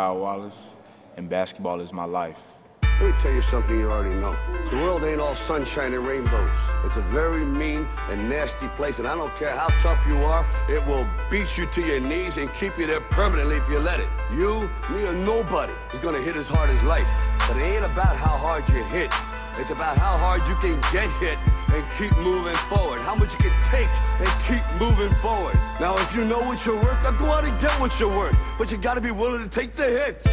Kyle Wallace, and basketball is my life. Let me tell you something you already know. The world ain't all sunshine and rainbows. It's a very mean and nasty place, and I don't care how tough you are, it will beat you to your knees and keep you there permanently if you let it. You, me, or nobody is gonna hit as hard as life. But it ain't about how hard you hit. It's about how hard you can get hit and keep moving forward. How much you can take and keep moving forward. Now, if you know what you're worth, now go out and get what you're worth. But you gotta be willing to take the hits.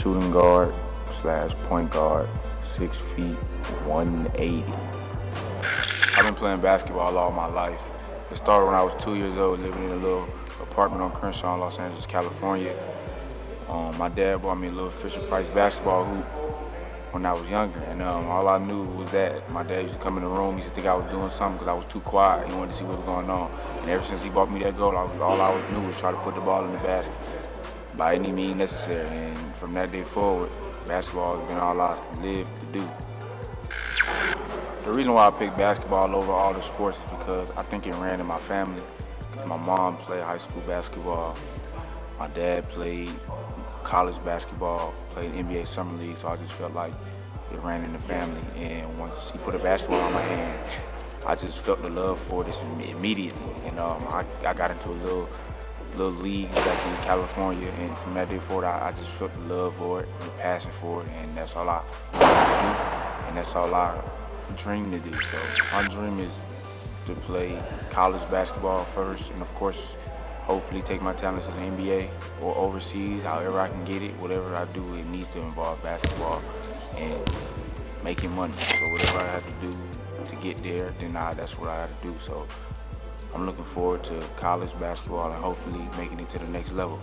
Shooting guard / point guard, 6 feet, 180. I've been playing basketball all my life. It started when I was 2 years old, living in a little apartment on Crenshaw in Los Angeles, California. My dad bought me a little Fisher-Price basketball hoop when I was younger, and all I knew was that my dad used to come in the room. He used to think I was doing something because I was too quiet. He wanted to see what was going on. And ever since he bought me that goal, all I knew was try to put the ball in the basket by any means necessary. And from that day forward, basketball has been all I lived to do. The reason why I picked basketball over all the sports is because I think it ran in my family. My mom played high school basketball. My dad played college basketball, played NBA Summer League, so I just felt like it ran in the family. And once he put a basketball in my hand, I just felt the love for this immediately. And I got into a little league back in California, and from that day forward, I just felt the love for it, the passion for it, and that's all I do, and that's all I dream to do. So my dream is to play college basketball first, and of course, hopefully take my talents to the NBA or overseas, however I can get it. Whatever I do, it needs to involve basketball and making money. So whatever I have to do to get there, then that's what I have to do. So I'm looking forward to college basketball and hopefully making it to the next level.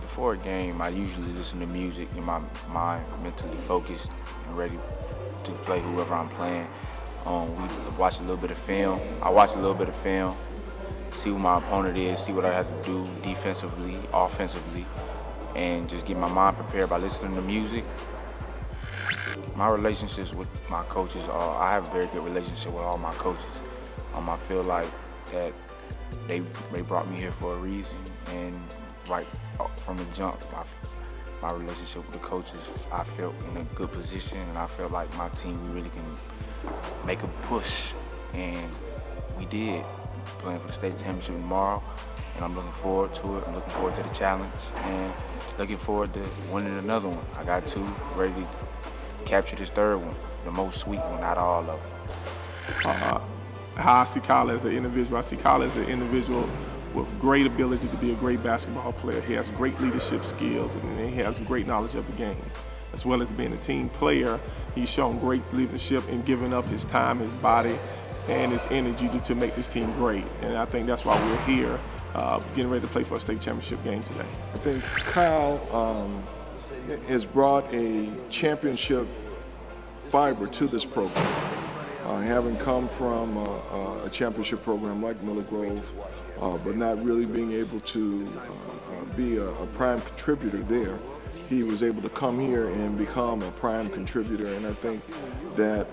Before a game, I usually listen to music in my mind, mentally focused and ready to play whoever I'm playing. We watch a little bit of film. I watch a little bit of film, see who my opponent is, see what I have to do defensively, offensively, and just get my mind prepared by listening to music. My relationships with my coaches I have a very good relationship with all my coaches. I feel like that they brought me here for a reason, and right from the jump, my relationship with the coaches, I felt in a good position, and I felt like my team, we really can make a push, and we did. Playing for the state championship tomorrow, and I'm looking forward to it. I'm looking forward to the challenge, and looking forward to winning another one. I got two, ready to capture this third one, the most sweet one out of all of them. How I see Kyle as an individual, I see Kyle as an individual with great ability to be a great basketball player. He has great leadership skills, and he has great knowledge of the game. As well as being a team player, he's shown great leadership in giving up his time, his body, and his energy to make this team great. And I think that's why we're here, getting ready to play for a state championship game today. I think Kyle has brought a championship fiber to this program. Having come from a championship program like Miller Grove, but not really being able to be a prime contributor there, he was able to come here and become a prime contributor. And I think that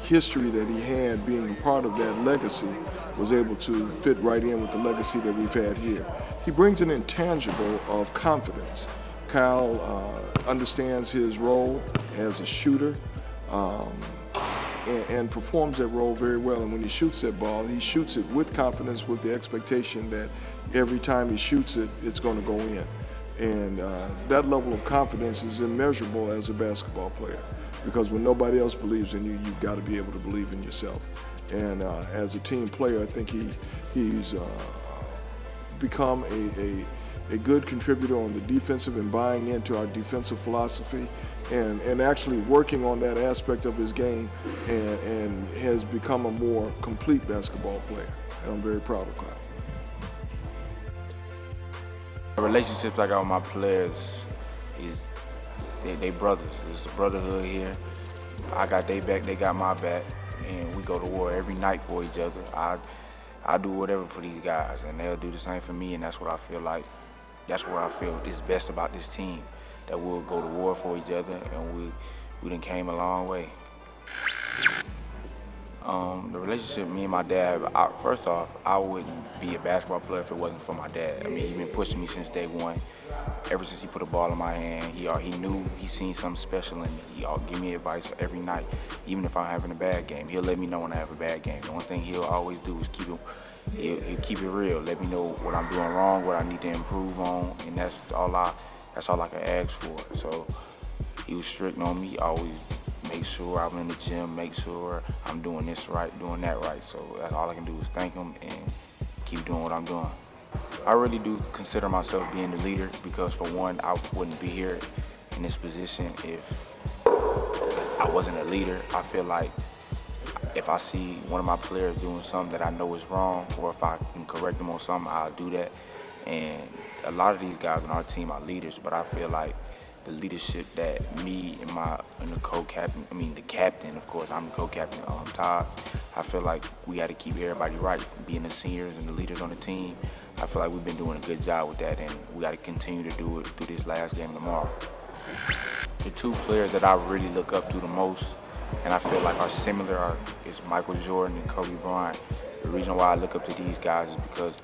history that he had, being a part of that legacy, was able to fit right in with the legacy that we've had here. He brings an intangible of confidence. Kyle understands his role as a shooter, and performs that role very well. And when he shoots that ball, he shoots it with confidence, with the expectation that every time he shoots it, it's going to go in. And that level of confidence is immeasurable as a basketball player, because when nobody else believes in you, you've got to be able to believe in yourself. And as a team player, I think he's become a good contributor on the defensive and buying into our defensive philosophy, and actually working on that aspect of his game, and has become a more complete basketball player. And I'm very proud of Kyle. The relationships I got with my players is they brothers. There's a brotherhood here. I got their back, they got my back, and we go to war every night for each other. I do whatever for these guys, and they'll do the same for me, and that's what I feel like. That's what I feel is best about this team, that we'll go to war for each other, and we done came a long way. The relationship me and my dad, first off, I wouldn't be a basketball player if it wasn't for my dad. I mean, he's been pushing me since day one. Ever since he put a ball in my hand, he knew he seen something special in me. He'll give me advice every night, even if I'm having a bad game. He'll let me know when I have a bad game. The one thing he'll always do is he'll keep it real. Let me know what I'm doing wrong, what I need to improve on, and that's all I can ask for. So he was strict on me, always make sure I'm in the gym, make sure I'm doing this right, doing that right. So that's all I can do is thank him and keep doing what I'm doing. I really do consider myself being the leader because, for one, I wouldn't be here in this position if I wasn't a leader. I feel like if I see one of my players doing something that I know is wrong, or if I can correct them on something, I'll do that. And a lot of these guys on our team are leaders, but I feel like the leadership that me and the co-captain, the captain, of course, I'm the co-captain, Todd, I feel like we got to keep everybody right, being the seniors and the leaders on the team. I feel like we've been doing a good job with that, and we got to continue to do it through this last game tomorrow. The two players that I really look up to the most, and I feel like are similar, is Michael Jordan and Kobe Bryant. The reason why I look up to these guys is because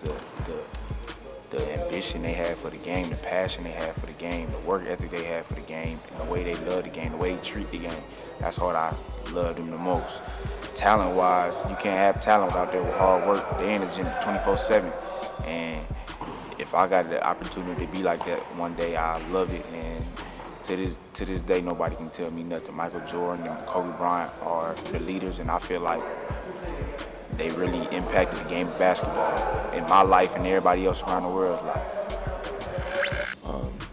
the ambition they have for the game, the passion they have for the game, the work ethic they have for the game, and the way they love the game, the way they treat the game. That's what I love them the most. Talent-wise, you can't have talent without their hard work. They're in the gym 24/7. And if I got the opportunity to be like that one day, I love it. And to this day, nobody can tell me nothing. Michael Jordan and Kobe Bryant are the leaders, and I feel like they really impacted the game of basketball in my life and everybody else around the world's life.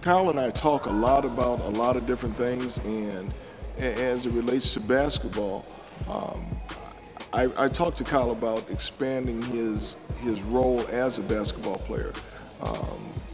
Kyle and I talk a lot about a lot of different things, and as it relates to basketball, I talked to Kyle about expanding his role as a basketball player.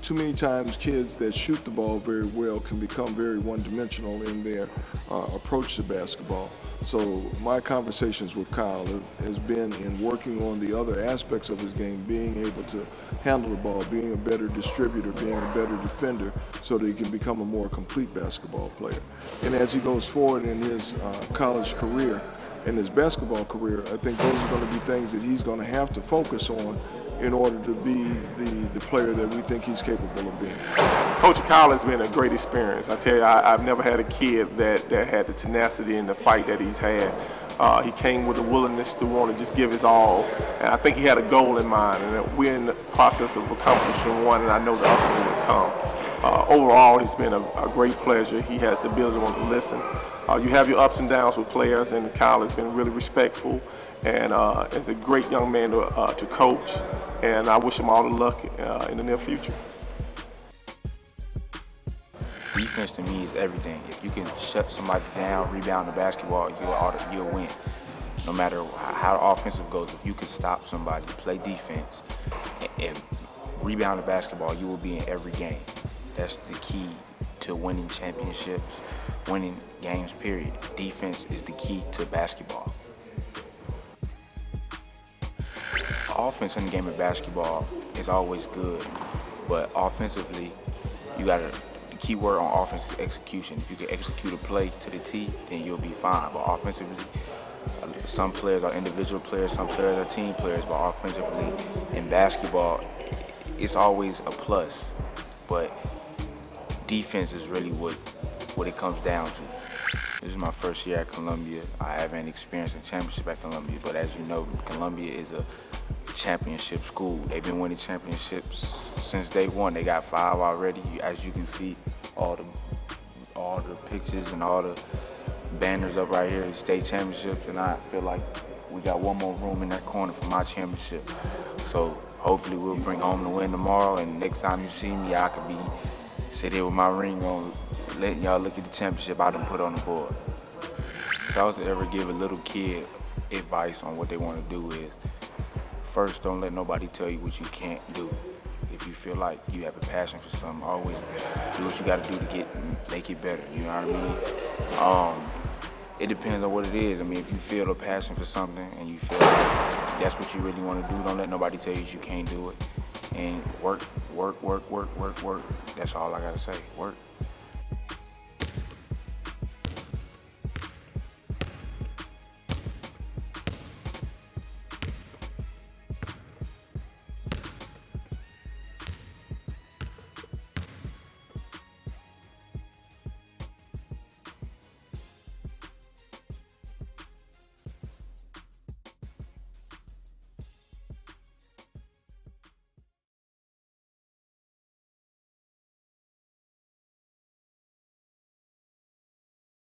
Too many times kids that shoot the ball very well can become very one-dimensional in their approach to basketball. So my conversations with Kyle has been in working on the other aspects of his game, being able to handle the ball, being a better distributor, being a better defender, so that he can become a more complete basketball player. And as he goes forward in his college career, in his basketball career, I think those are going to be things that he's going to have to focus on in order to be the player that we think he's capable of being. Coach Kyle has been a great experience. I tell you, I've never had a kid that had the tenacity and the fight that he's had. He came with a willingness to want to just give his all, and I think he had a goal in mind, and that we're in the process of accomplishing one, and I know the other one will come. Overall, he's been a great pleasure. He has the ability to want to listen. You have your ups and downs with players, and Kyle has been really respectful, and is a great young man to coach, and I wish him all the luck in the near future. Defense to me is everything. If you can shut somebody down, rebound the basketball, you'll win. No matter how the offensive goes, if you can stop somebody, play defense, and rebound the basketball, you will be in every game. That's the key to winning championships, winning games, period. Defense is the key to basketball. Offense in the game of basketball is always good, but offensively, the key word on offense is execution. If you can execute a play to the T, then you'll be fine. But offensively, some players are individual players, some players are team players, but offensively in basketball, it's always a plus. But defense is really what it comes down to. This is my first year at Columbia. I haven't experienced a championship at Columbia, but as you know, Columbia is a championship school. They've been winning championships since day one. They got 5 already. As you can see, all the pictures and all the banners up right here, the state championships, and I feel like we got one more room in that corner for my championship. So hopefully we'll bring home the win tomorrow, and next time you see me, I could be sit here with my ring on, letting y'all look at the championship I done put on the board. If I was to ever give a little kid advice on what they want to do is, first, don't let nobody tell you what you can't do. If you feel like you have a passion for something, always do what you got to do to make it better. You know what I mean? It depends on what it is. I mean, if you feel a passion for something and you feel like that's what you really want to do, don't let nobody tell you you can't do it. And work. That's all I got to say. Work.